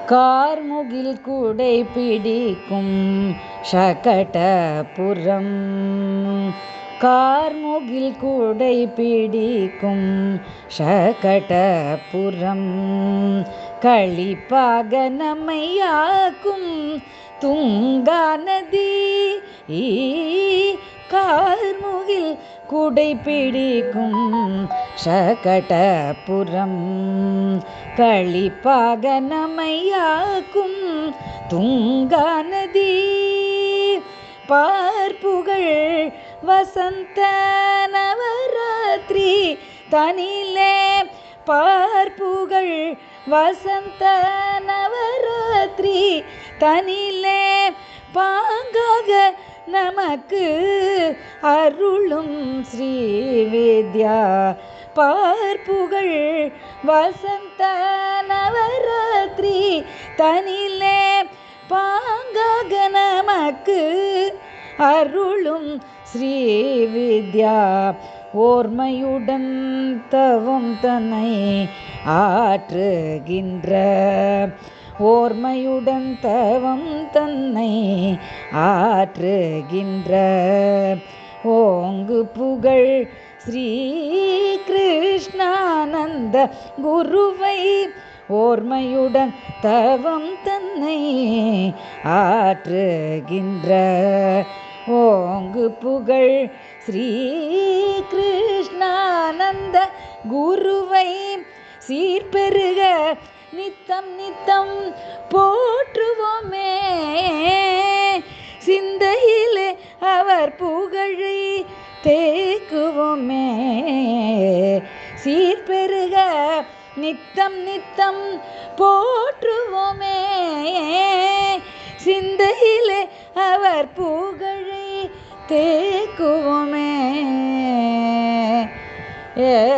கார்முகில் கூடை பிடிக்கும் ஷகடபுரம். கார்முகில் கூடை பிடிக்கும் ஷகடபுரம். களிப்பாக நம்மையாக்கும் துங்கா நதி. கார்முகில் கூடை பிடிக்கும் ஷகடபுரம். களிப்பாக நம்மையாக்கும் துங்கா நதி. பார்ப்புகழ் வசந்த நவராத்திரி தனிலே. பார்ப்புகழ் வசந்த நவராத்திரி தனிலே. பாங்காக நமக்கு அருளும் ஸ்ரீவித்யா. பார்ப்புகழ் வசந்த நவராத்திரி தனிலே. பாங்காக நமக்கு அருளும் ஸ்ரீவித்யா. ஓர்மையுடன் தவம் தன்னை ஆற்றுகின்ற. ஓர்மையுடன் தவம் தன்னை ஆற்றுகின்ற. ஓங்கு புகழ் ஸ்ரீ கிருஷ்ணானந்த குருவை. ஓர்மையுடன் தவம் தன்னை ஆற்றுகின்ற. ஓங்கு புகழ் ஸ்ரீ கிருஷ்ணானந்த குருவை. சீர்பெருக நித்தம் நித்தம் போற்றுவோமே. சிந்தையிலே அவர் புகழை தேக்குவோமே. சீர்பெருக நித்தம் நித்தம் போற்றுவோமே. சிந்தையிலே அவர் புகழை தேக்குவோமே. ஏ